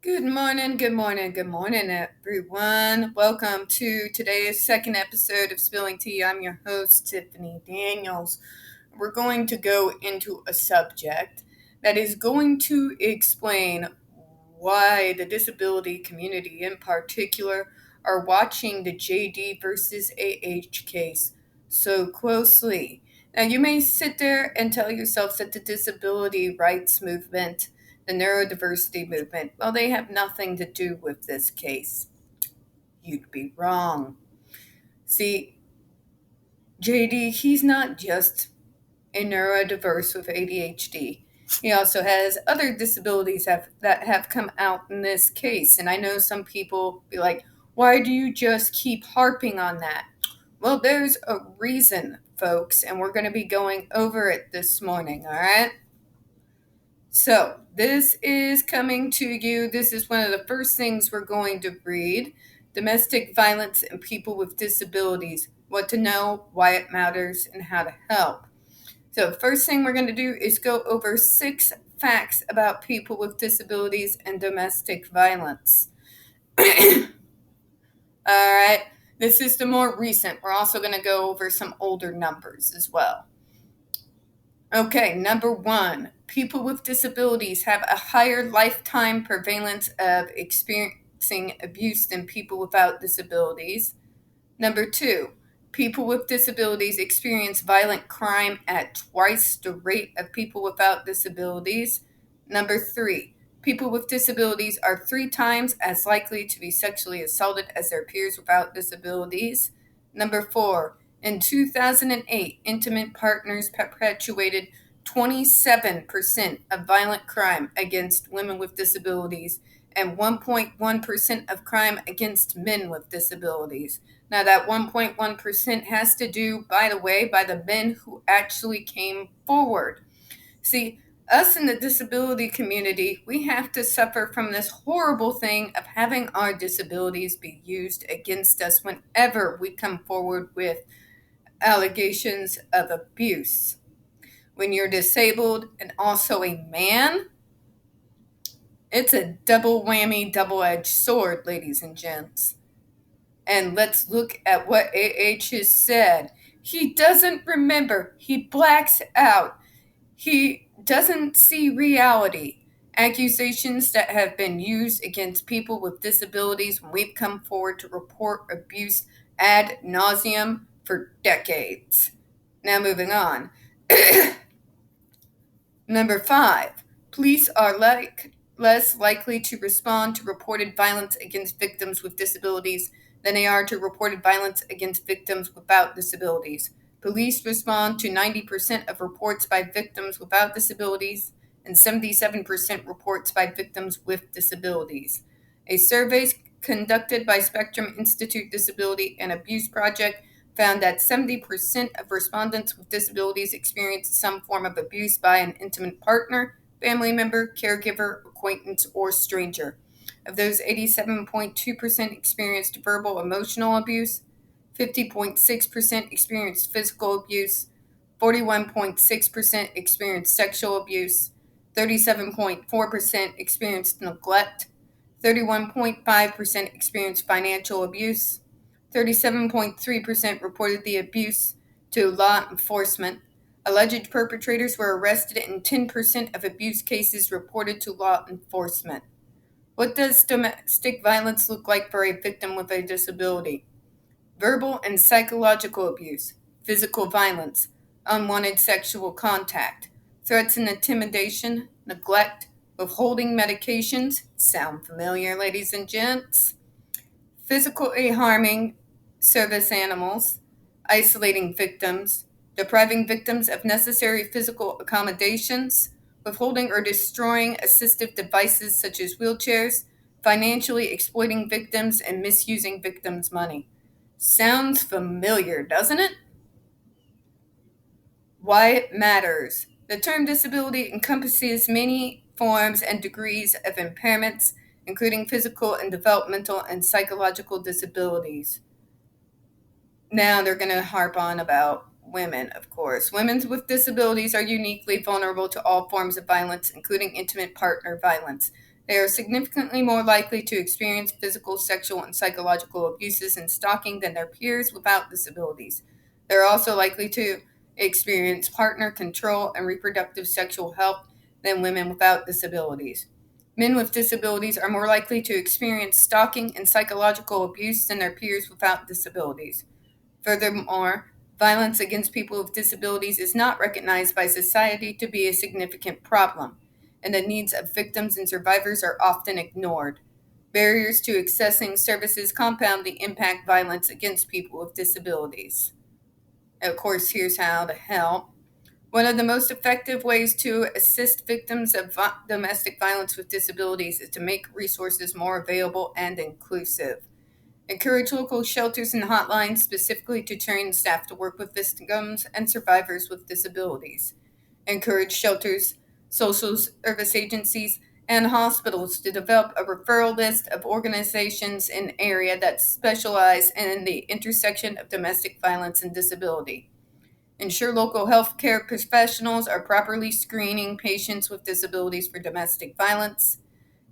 Good morning, good morning, good morning, everyone. Welcome to today's second episode of Spilling Tea. I'm your host, Tiffany Daniels. We're going to go into a subject that is going to explain why the disability community in particular are watching the JD versus AH case so closely. Now, you may sit there and tell yourself that the disability rights movement, the neurodiversity movement, well, they have nothing to do with this case. You'd be wrong. See, JD, he's not just a neurodiverse with ADHD. He also has other disabilities that have come out in this case. And I know some people be like, why do you just keep harping on that? Well, there's a reason, folks, and we're going to be going over it this morning, all right? So, this is coming to you. This is one of the first things we're going to read. Domestic violence and people with disabilities. What to know, why it matters, and how to help. So, the first thing we're going to do is go over 6 facts about people with disabilities and domestic violence. All right, this is the more recent. We're also going to go over some older numbers as well. Okay, number 1, people with disabilities have a higher lifetime prevalence of experiencing abuse than people without disabilities. Number 2, people with disabilities experience violent crime at twice the rate of people without disabilities. Number 3, people with disabilities are 3 times as likely to be sexually assaulted as their peers without disabilities. Number 4, in 2008, intimate partners perpetuated 27% of violent crime against women with disabilities and 1.1% of crime against men with disabilities. Now, that 1.1% has to do, by the way, by the men who actually came forward. See, us in the disability community, we have to suffer from this horrible thing of having our disabilities be used against us whenever we come forward with allegations of abuse. When you're disabled and also a man, it's a double whammy, double-edged sword, ladies and gents. And let's look at what AH has said. He doesn't remember. He blacks out. He doesn't see reality. Accusations that have been used against people with disabilities when we've come forward to report abuse ad nauseum for decades. Now, moving on. Number 5, police are less likely to respond to reported violence against victims with disabilities than they are to reported violence against victims without disabilities. Police respond to 90% of reports by victims without disabilities and 77% reports by victims with disabilities. A survey conducted by Spectrum Institute Disability and Abuse Project found that 70% of respondents with disabilities experienced some form of abuse by an intimate partner, family member, caregiver, acquaintance, or stranger. Of those, 87.2% experienced verbal emotional abuse, 50.6% experienced physical abuse, 41.6% experienced sexual abuse, 37.4% experienced neglect, 31.5% experienced financial abuse, 37.3% reported the abuse to law enforcement. Alleged perpetrators were arrested in 10% of abuse cases reported to law enforcement. What does domestic violence look like for a victim with a disability? Verbal and psychological abuse, physical violence, unwanted sexual contact, threats and intimidation, neglect, withholding medications. Sound familiar, ladies and gents? Physically harming service animals, isolating victims, depriving victims of necessary physical accommodations, withholding or destroying assistive devices such as wheelchairs, financially exploiting victims, and misusing victims' money. Sounds familiar, doesn't it? Why it matters. The term disability encompasses many forms and degrees of impairments, including physical and developmental and psychological disabilities. Now they're going to harp on about women, of course. Women with disabilities are uniquely vulnerable to all forms of violence, including intimate partner violence. They are significantly more likely to experience physical, sexual, and psychological abuses and stalking than their peers without disabilities. They are also likely to experience partner control and reproductive sexual health than women without disabilities. Men with disabilities are more likely to experience stalking and psychological abuse than their peers without disabilities. Furthermore, violence against people with disabilities is not recognized by society to be a significant problem, and the needs of victims and survivors are often ignored. Barriers to accessing services compound the impact violence against people with disabilities. Of course, here's how to help. One of the most effective ways to assist victims of domestic violence with disabilities is to make resources more available and inclusive. Encourage local shelters and hotlines specifically to train staff to work with victims and survivors with disabilities. Encourage shelters, social service agencies, and hospitals to develop a referral list of organizations in the area that specialize in the intersection of domestic violence and disability. Ensure local healthcare professionals are properly screening patients with disabilities for domestic violence.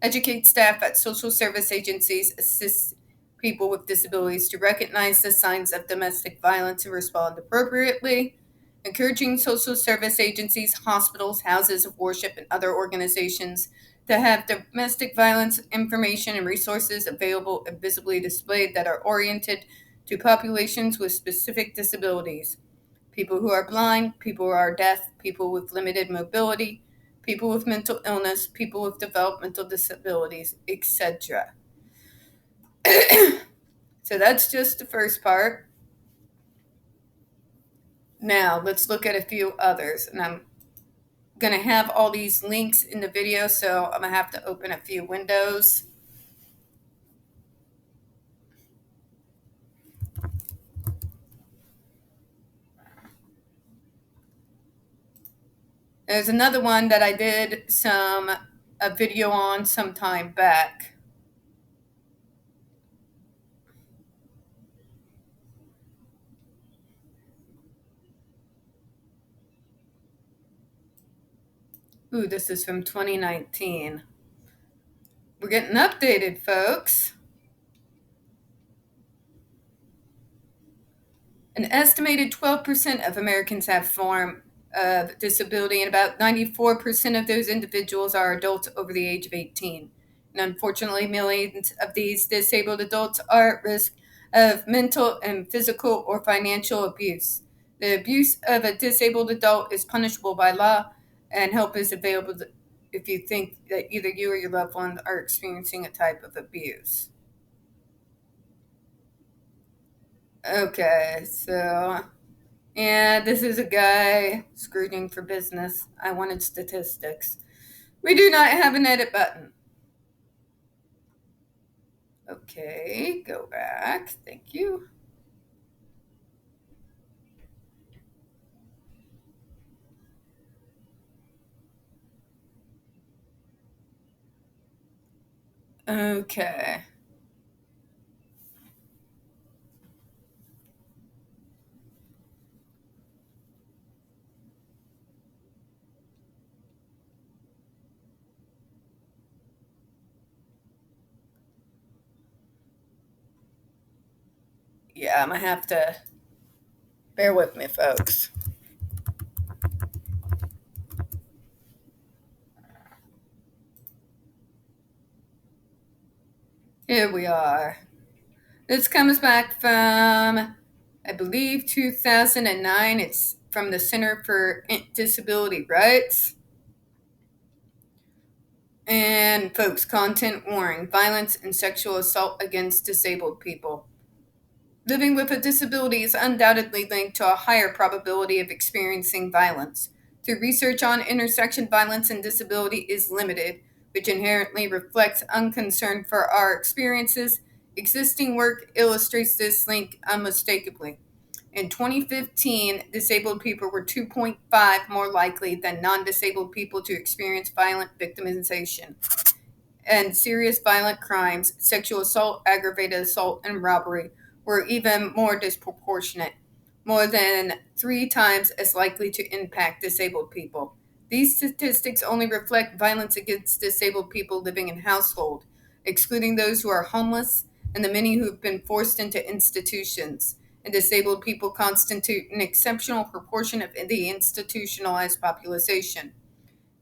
Educate staff at social service agencies, assist people with disabilities to recognize the signs of domestic violence and respond appropriately. Encouraging social service agencies, hospitals, houses of worship, and other organizations to have domestic violence information and resources available and visibly displayed that are oriented to populations with specific disabilities. People who are blind, people who are deaf, people with limited mobility, people with mental illness, people with developmental disabilities, etc. So that's just the first part. Now let's look at a few others. And I'm going to have all these links in the video, so I'm going to have to open a few windows. There's another one that I did a video on some time back. Ooh, this is from 2019. We're getting updated, folks. An estimated 12% of Americans have form of disability, and about 94% of those individuals are adults over the age of 18. And unfortunately, millions of these disabled adults are at risk of mental and physical or financial abuse. The abuse of a disabled adult is punishable by law, and help is available if you think that either you or your loved ones are experiencing a type of abuse. Okay, so yeah, this is a guy screening for business. I wanted statistics. We do not have an edit button. Okay, go back. Thank you. Okay. Yeah, I'm going to have to bear with me, folks. Here we are. This comes back from, I believe, 2009. It's from the Center for Disability Rights. And, folks, content warning: violence and sexual assault against disabled people. Living with a disability is undoubtedly linked to a higher probability of experiencing violence. Through research on intersection violence and disability is limited, which inherently reflects unconcern for our experiences. Existing work illustrates this link unmistakably. In 2015, disabled people were 2.5 more likely than non-disabled people to experience violent victimization and serious violent crimes. Sexual assault, aggravated assault, and robbery were even more disproportionate, more than 3 times as likely to impact disabled people. These statistics only reflect violence against disabled people living in household, excluding those who are homeless and the many who have been forced into institutions. And disabled people constitute an exceptional proportion of the institutionalized population.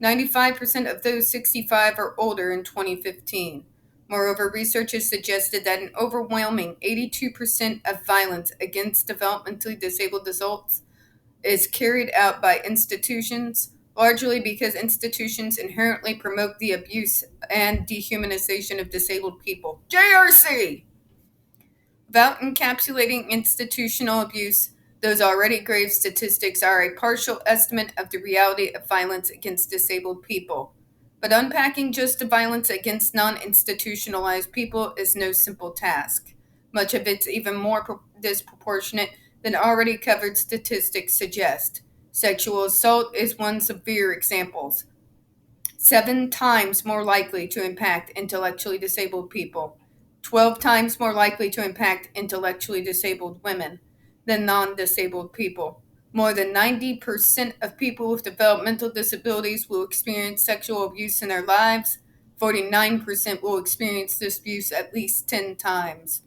95% of those 65 or older in 2015. Moreover, research has suggested that an overwhelming 82% of violence against developmentally disabled adults is carried out by institutions, largely because institutions inherently promote the abuse and dehumanization of disabled people. JRC! Without encapsulating institutional abuse, those already grave statistics are a partial estimate of the reality of violence against disabled people. But unpacking just the violence against non institutionalized people is no simple task. Much of it's even more disproportionate than already covered statistics suggest. Sexual assault is one severe example. 7 times more likely to impact intellectually disabled people, 12 times more likely to impact intellectually disabled women than non disabled people. More than 90% of people with developmental disabilities will experience sexual abuse in their lives. 49% will experience this abuse at least 10 times.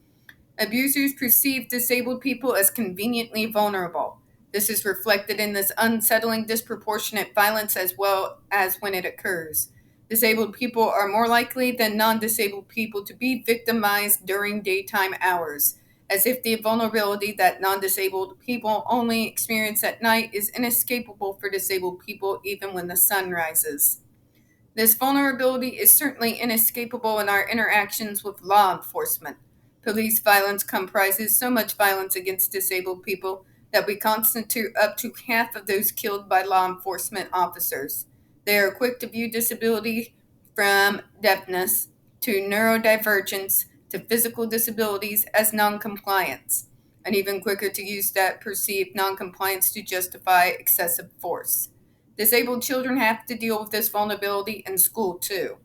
Abusers perceive disabled people as conveniently vulnerable. This is reflected in this unsettling disproportionate violence as well as when it occurs. Disabled people are more likely than non disabled people to be victimized during daytime hours, as if the vulnerability that non disabled people only experience at night is inescapable for disabled people even when the sun rises. This vulnerability is certainly inescapable in our interactions with law enforcement. Police violence comprises so much violence against disabled people that we constitute up to half of those killed by law enforcement officers. They are quick to view disability from deafness to neurodivergence to physical disabilities as noncompliance, and even quicker to use that perceived noncompliance to justify excessive force. Disabled children have to deal with this vulnerability in school too.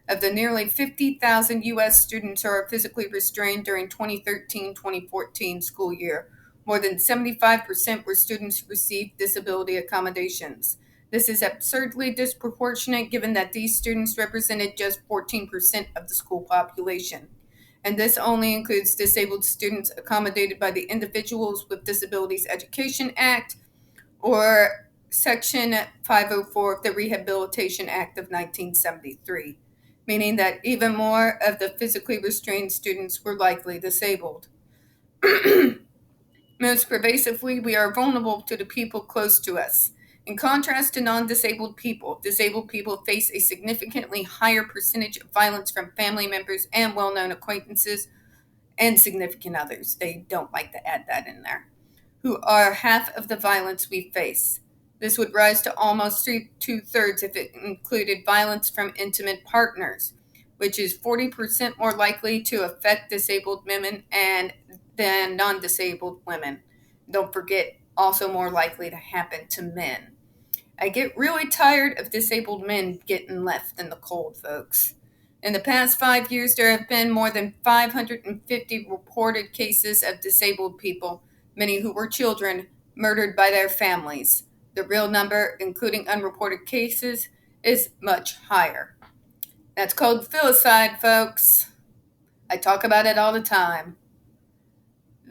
Of the nearly 50,000 U.S. students who are physically restrained during 2013-2014 school year, more than 75% were students who received disability accommodations. This is absurdly disproportionate given that these students represented just 14% of the school population. And this only includes disabled students accommodated by the Individuals with Disabilities Education Act, or Section 504 of the Rehabilitation Act of 1973, meaning that even more of the physically restrained students were likely disabled. Most pervasively, we are vulnerable to the people close to us. In contrast to non-disabled people, disabled people face a significantly higher percentage of violence from family members and well-known acquaintances and significant others. They don't like to add that in there, who are half of the violence we face. This would rise to almost two-thirds if it included violence from intimate partners, which is 40% more likely to affect disabled women than non-disabled women. Don't forget, also more likely to happen to men. I get really tired of disabled men getting left in the cold, folks. In the past 5 years, there have been more than 550 reported cases of disabled people, many who were children, murdered by their families. The real number, including unreported cases, is much higher. That's called filicide, folks. I talk about it all the time.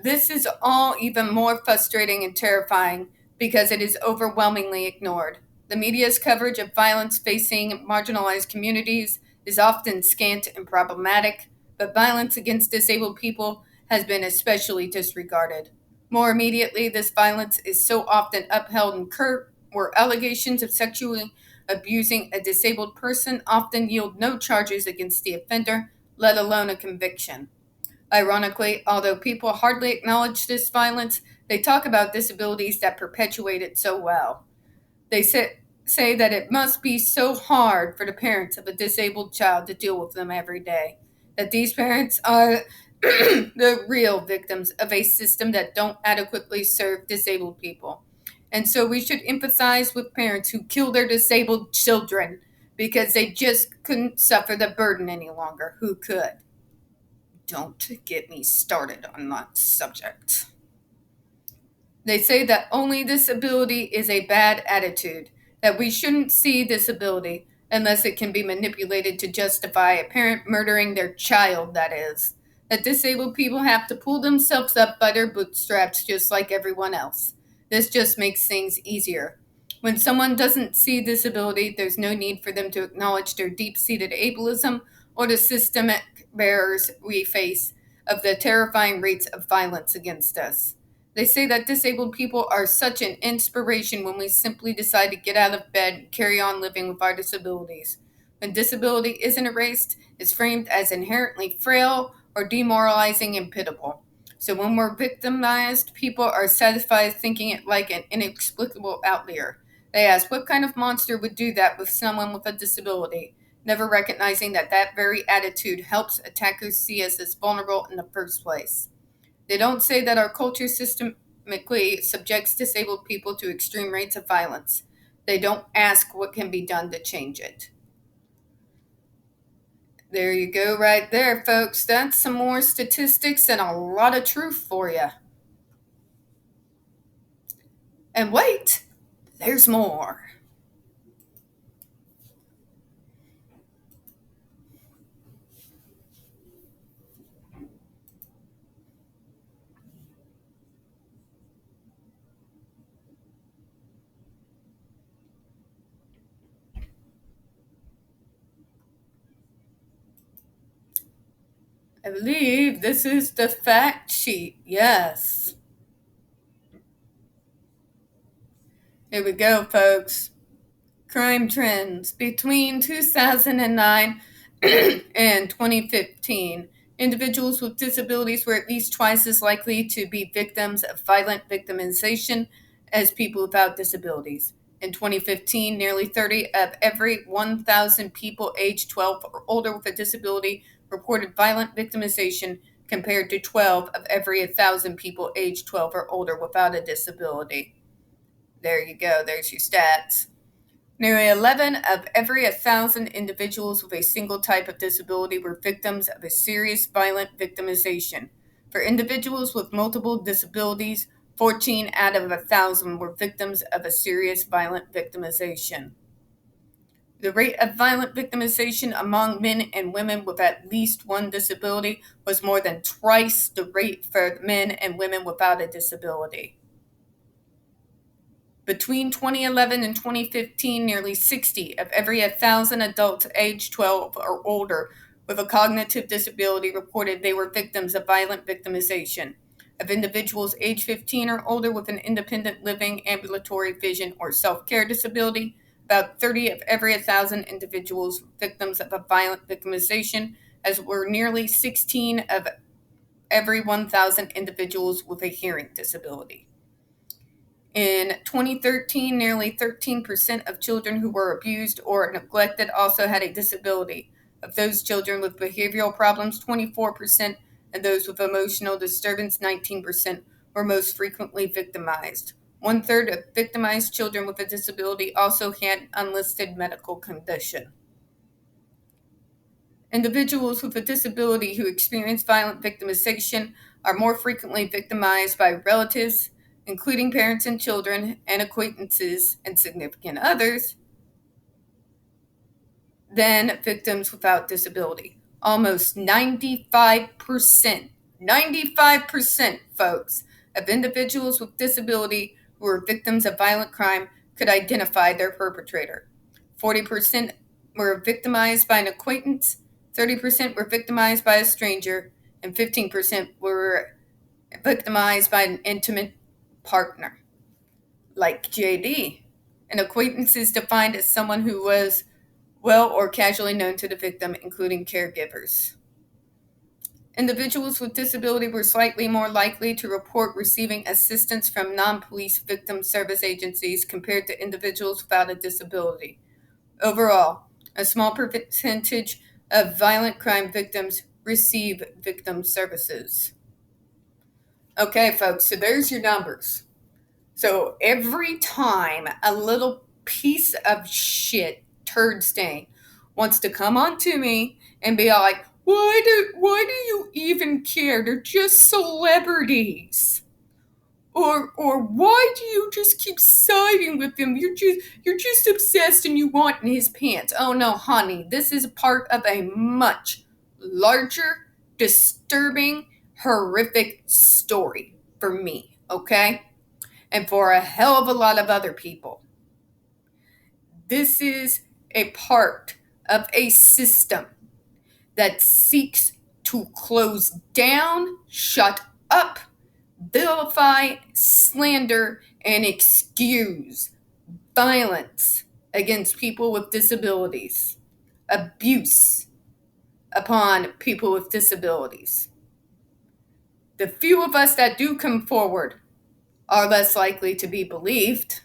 This is all even more frustrating and terrifying because it is overwhelmingly ignored. The media's coverage of violence facing marginalized communities is often scant and problematic, but violence against disabled people has been especially disregarded. More immediately, this violence is so often upheld in court, where allegations of sexually abusing a disabled person often yield no charges against the offender, let alone a conviction. Ironically, although people hardly acknowledge this violence, they talk about disabilities that perpetuate it so well. They say that it must be so hard for the parents of a disabled child to deal with them every day, that these parents are the real victims of a system that don't adequately serve disabled people. And so we should empathize with parents who kill their disabled children because they just couldn't suffer the burden any longer. Who could? Don't get me started on that subject. They say that only disability is a bad attitude. that we shouldn't see disability unless it can be manipulated to justify a parent murdering their child, that is. That disabled people have to pull themselves up by their bootstraps just like everyone else. This just makes things easier. When someone doesn't see disability, there's no need for them to acknowledge their deep seated ableism or the systemic barriers we face of the terrifying rates of violence against us. They say that disabled people are such an inspiration when we simply decide to get out of bed and carry on living with our disabilities. When disability isn't erased, it's framed as inherently frail or demoralizing and pitiable. So when we're victimized, people are satisfied thinking it like an inexplicable outlier. They ask what kind of monster would do that with someone with a disability, never recognizing that that very attitude helps attackers see us as vulnerable in the first place. They don't say that our culture systemically subjects disabled people to extreme rates of violence. They don't ask what can be done to change it. There you go, right there, folks. That's some more statistics and a lot of truth for you. And wait, there's more. I believe this is the fact sheet. Yes. Here we go, folks. Crime trends between 2009 and 2015. Individuals with disabilities were at least twice as likely to be victims of violent victimization as people without disabilities. In 2015, nearly 30 of every 1,000 people aged 12 or older with a disability reported violent victimization, compared to 12 of every 1,000 people aged 12 or older without a disability. There you go, there's your stats. Nearly 11 of every 1,000 individuals with a single type of disability were victims of a serious violent victimization. For individuals with multiple disabilities, 14 out of 1,000 were victims of a serious violent victimization. The rate of violent victimization among men and women with at least one disability was more than twice the rate for men and women without a disability. Between 2011 and 2015, nearly 60 of every 1,000 adults aged 12 or older with a cognitive disability reported they were victims of violent victimization. Of individuals age 15 or older with an independent living, ambulatory, vision, or self-care disability, about 30 of every 1,000 individuals were victims of a violent victimization, as were nearly 16 of every 1,000 individuals with a hearing disability. In 2013, nearly 13% of children who were abused or neglected also had a disability. Of those children with behavioral problems, 24%, and those with emotional disturbance, 19%, were most frequently victimized. 1/3 of victimized children with a disability also had an unlisted medical condition. Individuals with a disability who experience violent victimization are more frequently victimized by relatives, including parents and children, and acquaintances and significant others, than victims without disability. Almost 95%, folks, of individuals with disability who were victims of violent crime could identify their perpetrator. 40% were victimized by an acquaintance, 30% were victimized by a stranger, and 15% were victimized by an intimate partner. Like JD, an acquaintance is defined as someone who was well or casually known to the victim, including caregivers. Individuals with disability were slightly more likely to report receiving assistance from non-police victim service agencies compared to individuals without a disability. Overall, a small percentage of violent crime victims receive victim services. Okay, folks, so there's your numbers. So every time a little piece of shit, turd stain, wants to come on to me and be like, why do you even care? They're just celebrities. Or why do you just keep siding with him? You're just obsessed and you want in his pants. Oh no, honey, this is part of a much larger, disturbing, horrific story for me, okay? And for a hell of a lot of other people. This is a part of a system that seeks to close down, shut up, vilify, slander, and excuse violence against people with disabilities, abuse upon people with disabilities. The few of us that do come forward are less likely to be believed.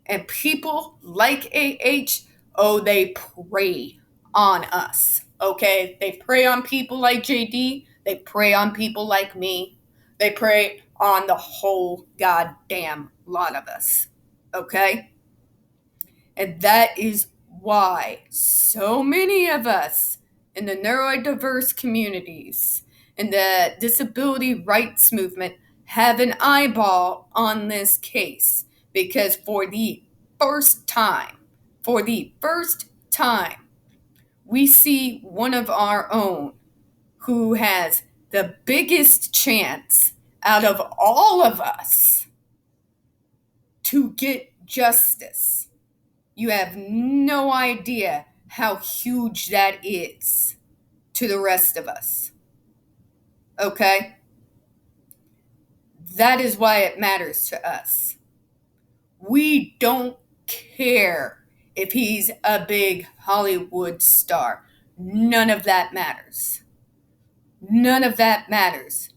And people like AH, oh, they prey on us, okay? They prey on people like JD. They prey on people like me. They prey on the whole goddamn lot of us, okay? And that is why so many of us in the neurodiverse communities and the disability rights movement have an eyeball on this case. Because for the first time, we see one of our own who has the biggest chance out of all of us to get justice. You have no idea how huge that is to the rest of us. Okay? That is why it matters to us. We don't care if he's a big Hollywood star. None of that matters. None of that matters.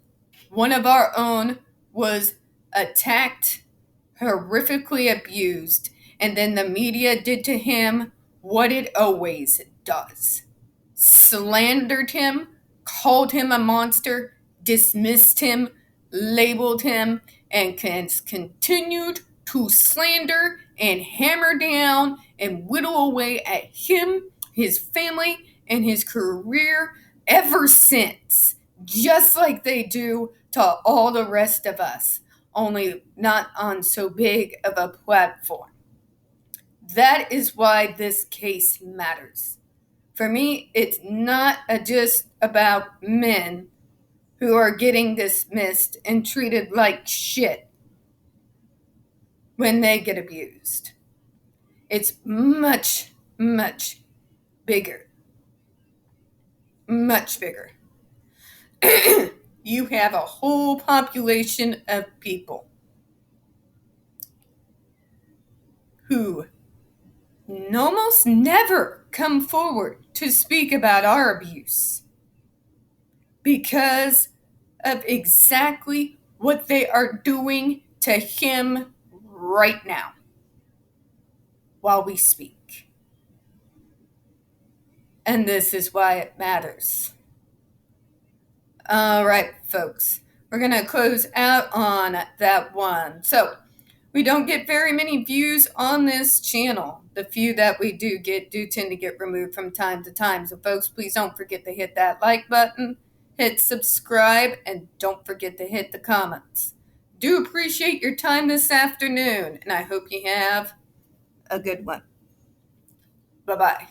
One of our own was attacked, horrifically abused, and then the media did to him what it always does. Slandered him, called him a monster, dismissed him, labeled him, and continued to slander and hammer down and whittle away at him, his family, and his career ever since, just like they do to all the rest of us, only not on so big of a platform. That is why this case matters. For me, it's not just about men who are getting dismissed and treated like shit when they get abused. It's much, much bigger. Much bigger. You have a whole population of people who almost never come forward to speak about our abuse because of exactly what they are doing to him right now while we speak. And this is why it matters. All right, folks, we're going to close out on that one. So, we don't get very many views on this channel. The few that we do get do tend to get removed from time to time. So, folks, please don't forget to hit that like button, hit subscribe, and don't forget to hit the comments. Do appreciate your time this afternoon, and I hope you have a good one. Bye-bye.